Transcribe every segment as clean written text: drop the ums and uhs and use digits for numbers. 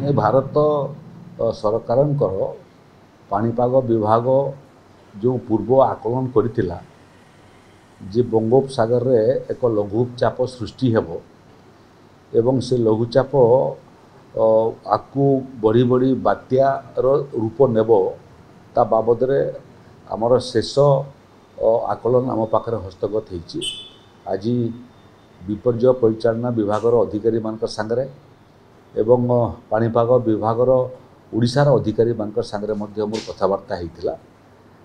ଏ ଭାରତ ସରକାରଙ୍କର ପାଣିପାଗ ବିଭାଗ ଯେଉଁ ପୂର୍ବ ଆକଳନ କରିଥିଲା ଯେ ବଙ୍ଗୋପସାଗରରେ ଏକ ଲଘୁଚାପ ସୃଷ୍ଟି ହେବ ଏବଂ ସେ ଲଘୁଚାପ ଆକୁ ବଢ଼ି ବଢ଼ି ବାତ୍ୟାର ରୂପ ନେବ ତା ବାବଦରେ ଆମର ଶେଷ ଆକଳନ ଆମ ପାଖରେ ହସ୍ତଗତ ହେଇଛି। ଆଜି ବିପର୍ଯ୍ୟୟ ପରିଚାଳନା ବିଭାଗର ଅଧିକାରୀମାନଙ୍କ ସାଙ୍ଗରେ ଏବଂ ପାଣିପାଗ ବିଭାଗର ଓଡ଼ିଶାର ଅଧିକାରୀମାନଙ୍କ ସାଙ୍ଗରେ ମଧ୍ୟ ମୋର କଥାବାର୍ତ୍ତା ହେଇଥିଲା।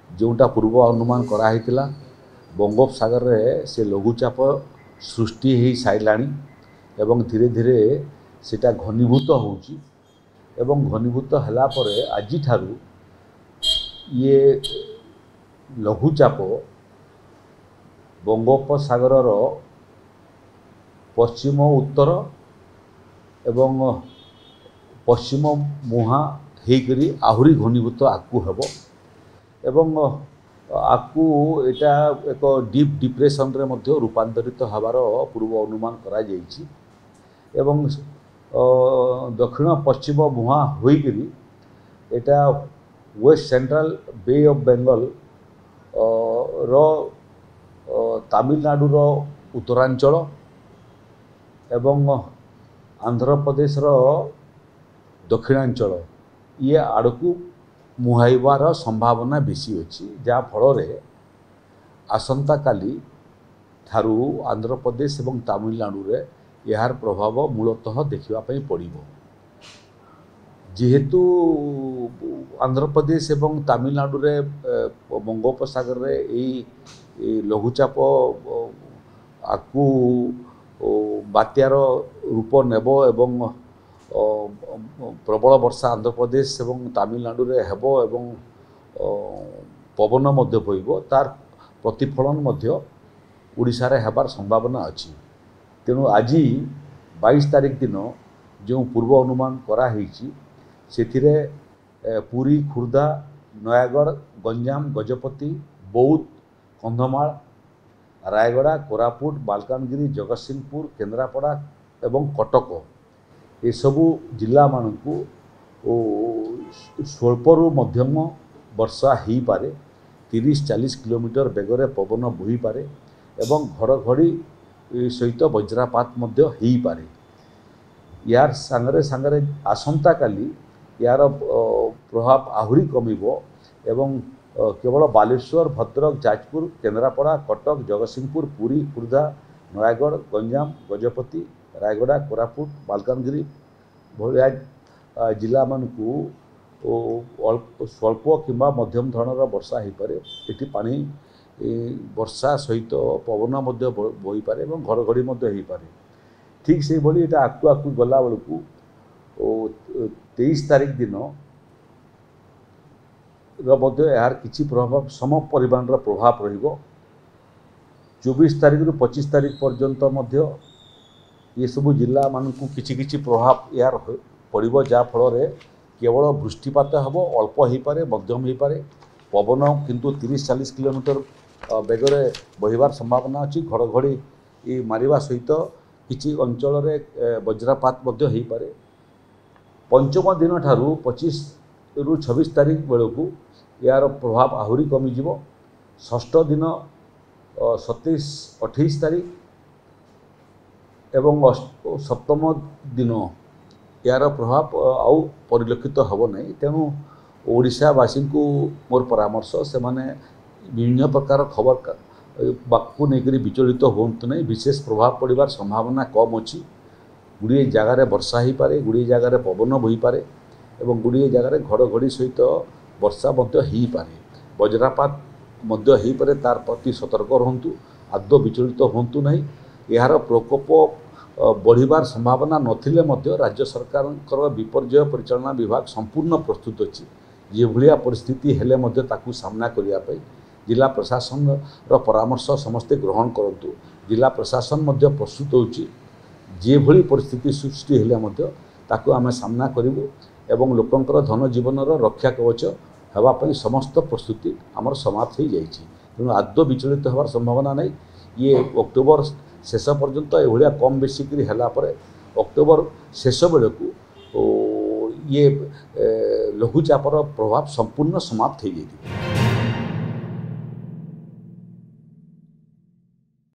ଯେଉଁଟା ପୂର୍ବ ଅନୁମାନ କରାହେଇଥିଲା ବଙ୍ଗୋପସାଗରରେ ସେ ଲଘୁଚାପ ସୃଷ୍ଟି ହେଇ ସାରିଲାଣି ଏବଂ ଧୀରେ ଧୀରେ ସେଟା ଘନୀଭୂତ ହେଉଛି ଏବଂ ଘନୀଭୂତ ହେଲା ପରେ ଆଜିଠାରୁ ଇଏ ଲଘୁଚାପ ବଙ୍ଗୋପସାଗରର ପଶ୍ଚିମ ଉତ୍ତର ଏବଂ ପଶ୍ଚିମ ମୁହାଁ ହେଇକରି ଆହୁରି ଘନୀଭୂତ ଆଗକୁ ହେବ ଏବଂ ଆଗକୁ ଏଇଟା ଏକ ଡିପ୍ ଡିପ୍ରେସନରେ ମଧ୍ୟ ରୂପାନ୍ତରିତ ହେବାର ପୂର୍ବ ଅନୁମାନ କରାଯାଇଛି ଏବଂ ଦକ୍ଷିଣ ପଶ୍ଚିମ ମୁହାଁ ହୋଇକରି ଏଇଟା ୱେଷ୍ଟ ସେଣ୍ଟ୍ରାଲ ବେ ଅଫ୍ ବେଙ୍ଗଲ ତାମିଲନାଡୁର ଉତ୍ତରାଞ୍ଚଳ ଏବଂ ଆନ୍ଧ୍ରପ୍ରଦେଶର ଦକ୍ଷିଣାଞ୍ଚଳ ଇଏ ଆଡ଼କୁ ମୁହାଁଇବାର ସମ୍ଭାବନା ବେଶୀ ଅଛି, ଯାହାଫଳରେ ଆସନ୍ତାକାଲି ଠାରୁ ଆନ୍ଧ୍ରପ୍ରଦେଶ ଏବଂ ତାମିଲନାଡୁରେ ଏହାର ପ୍ରଭାବ ମୂଳତଃ ଦେଖିବା ପାଇଁ ପଡ଼ିବ। ଯେହେତୁ ଆନ୍ଧ୍ରପ୍ରଦେଶ ଏବଂ ତାମିଲନାଡୁରେ ବଙ୍ଗୋପସାଗରରେ ଏଇ ଲଘୁଚାପ ଆକୁ ବାତ୍ୟାର ରୂପ ନେବ ଏବଂ ପ୍ରବଳ ବର୍ଷା ଆନ୍ଧ୍ରପ୍ରଦେଶ ଏବଂ ତାମିଲନାଡୁରେ ହେବ ଏବଂ ପବନ ମଧ୍ୟ ବହିବ, ତାର ପ୍ରତିଫଳନ ମଧ୍ୟ ଓଡ଼ିଶାରେ ହେବାର ସମ୍ଭାବନା ଅଛି। ତେଣୁ ଆଜି 22 ତାରିଖ ଦିନ ଯେଉଁ ପୂର୍ବ ଅନୁମାନ କରାହେଇଛି ସେଥିରେ ପୁରୀ, ଖୋର୍ଦ୍ଧା, ନୟାଗଡ଼, ଗଞ୍ଜାମ, ଗଜପତି, ବୌଦ୍ଧ, କନ୍ଧମାଳ, ରାୟଗଡ଼ା, କୋରାପୁଟ, ମାଲକାନଗିରି, ଜଗତସିଂହପୁର, କେନ୍ଦ୍ରାପଡ଼ା ଏବଂ କଟକ ଏସବୁ ଜିଲ୍ଲାମାନଙ୍କୁ ସ୍ୱଳ୍ପରୁ ମଧ୍ୟମ ବର୍ଷା ହେଇପାରେ, 30-40 କିଲୋମିଟର ବେଗରେ ପବନ ବୋହିପାରେ ଏବଂ ଘଡ଼ଘଡ଼ି ସହିତ ବଜ୍ରପାତ ମଧ୍ୟ ହେଇପାରେ। ୟାର ସାଙ୍ଗରେ ସାଙ୍ଗରେ ଆସନ୍ତାକାଲି ୟାର ପ୍ରଭାବ ଆହୁରି କମିବ ଏବଂ କେବଳ ବାଲେଶ୍ୱର, ଭଦ୍ରକ, ଯାଜପୁର, କେନ୍ଦ୍ରାପଡ଼ା, କଟକ, ଜଗତସିଂହପୁର, ପୁରୀ, ଖୋର୍ଦ୍ଧା, ନୟାଗଡ଼, ଗଞ୍ଜାମ, ଗଜପତି, ରାୟଗଡ଼ା, କୋରାପୁଟ, ମାଲକାନଗିରି ଭଳିଆ ଜିଲ୍ଲାମାନଙ୍କୁ ସ୍ୱଳ୍ପ କିମ୍ବା ମଧ୍ୟମ ଧରଣର ବର୍ଷା ହେଇପାରେ। ଏଠି ପାଣି ବର୍ଷା ସହିତ ପବନ ମଧ୍ୟ ବହିପାରେ ଏବଂ ଘଡ଼ଘଡ଼ି ମଧ୍ୟ ହେଇପାରେ। ଠିକ୍ ସେଇଭଳି ଏଇଟା ଆଗକୁ ଗଲାବେଳକୁ 23 ତାରିଖ ଦିନ ମଧ୍ୟ ଏହାର କିଛି ପ୍ରଭାବ ସମ ପରିମାଣର ପ୍ରଭାବ ରହିବ। 24 ତାରିଖରୁ 25 ତାରିଖ ପର୍ଯ୍ୟନ୍ତ ମଧ୍ୟ ଏସବୁ ଜିଲ୍ଲାମାନଙ୍କୁ କିଛି କିଛି ପ୍ରଭାବ ଏହାର ପଡ଼ିବ, ଯାହାଫଳରେ କେବଳ ବୃଷ୍ଟିପାତ ହେବ, ଅଳ୍ପ ହେଇପାରେ, ମଧ୍ୟମ ହେଇପାରେ, ପବନ କିନ୍ତୁ 30-40 କିଲୋମିଟର ବେଗରେ ବହିବାର ସମ୍ଭାବନା ଅଛି। ଘଡ଼ଘଡ଼ି ମାରିବା ସହିତ କିଛି ଅଞ୍ଚଳରେ ବଜ୍ରପାତ ମଧ୍ୟ ହେଇପାରେ। ପଞ୍ଚମ ଦିନ ଠାରୁ 25ରୁ 26 ତାରିଖ ବେଳକୁ ଏହାର ପ୍ରଭାବ ଆହୁରି କମିଯିବ। ଷଷ୍ଠ ଦିନ 27-28 ତାରିଖ ଏବଂ ସପ୍ତମ ଦିନ ଏହାର ପ୍ରଭାବ ଆଉ ପରିଲକ୍ଷିତ ହେବ ନାହିଁ। ତେଣୁ ଓଡ଼ିଶାବାସୀଙ୍କୁ ମୋର ପରାମର୍ଶ, ସେମାନେ ବିଭିନ୍ନ ପ୍ରକାର ଖବରକୁ ନେଇକରି ବିଚଳିତ ହୁଅନ୍ତୁ ନାହିଁ। ବିଶେଷ ପ୍ରଭାବ ପଡ଼ିବାର ସମ୍ଭାବନା କମ୍ ଅଛି। ଗୁଡ଼ିଏ ଜାଗାରେ ବର୍ଷା ହେଇପାରେ, ଗୁଡ଼ିଏ ଜାଗାରେ ପବନ ବହିପାରେ ଏବଂ ଗୁଡ଼ିଏ ଜାଗାରେ ଘଡ଼ଘଡ଼ି ସହିତ ବର୍ଷା ମଧ୍ୟ ହେଇପାରେ, ବଜ୍ରପାତ ମଧ୍ୟ ହେଇପାରେ। ତାର ପ୍ରତି ସତର୍କ ରୁହନ୍ତୁ, ଆଦୌ ବିଚଳିତ ହୁଅନ୍ତୁ ନାହିଁ। ଏହାର ପ୍ରକୋପ ବଢ଼ିବାର ସମ୍ଭାବନା ନଥିଲେ ମଧ୍ୟ ରାଜ୍ୟ ସରକାରଙ୍କର ବିପର୍ଯ୍ୟୟ ପରିଚାଳନା ବିଭାଗ ସମ୍ପୂର୍ଣ୍ଣ ପ୍ରସ୍ତୁତ ଅଛି। ଯେଭଳିଆ ପରିସ୍ଥିତି ହେଲେ ମଧ୍ୟ ତାକୁ ସାମ୍ନା କରିବା ପାଇଁ ଜିଲ୍ଲା ପ୍ରଶାସନର ପରାମର୍ଶ ସମସ୍ତେ ଗ୍ରହଣ କରନ୍ତୁ। ଜିଲ୍ଲା ପ୍ରଶାସନ ମଧ୍ୟ ପ୍ରସ୍ତୁତ ହେଉଛି। ଯେଭଳି ପରିସ୍ଥିତି ସୃଷ୍ଟି ହେଲେ ମଧ୍ୟ ତାକୁ ଆମେ ସାମ୍ନା କରିବୁ ଏବଂ ଲୋକଙ୍କର ଧନ ଜୀବନର ରକ୍ଷା କବଚ ହେବା ପାଇଁ ସମସ୍ତ ପ୍ରସ୍ତୁତି ଆମର ସମାପ୍ତ ହୋଇଯାଇଛି। ତେଣୁ ଆଦୌ ବିଚଳିତ ହେବାର ସମ୍ଭାବନା ନାହିଁ। ଇଏ ଅକ୍ଟୋବର ଶେଷ ପର୍ଯ୍ୟନ୍ତ ଏଭଳିଆ କମ୍ ବେଶୀ କରି ହେଲା ପରେ ଅକ୍ଟୋବର ଶେଷ ବେଳକୁ ये लघुचापर प्रभाव संपूर्ण समाप्त हो जाए।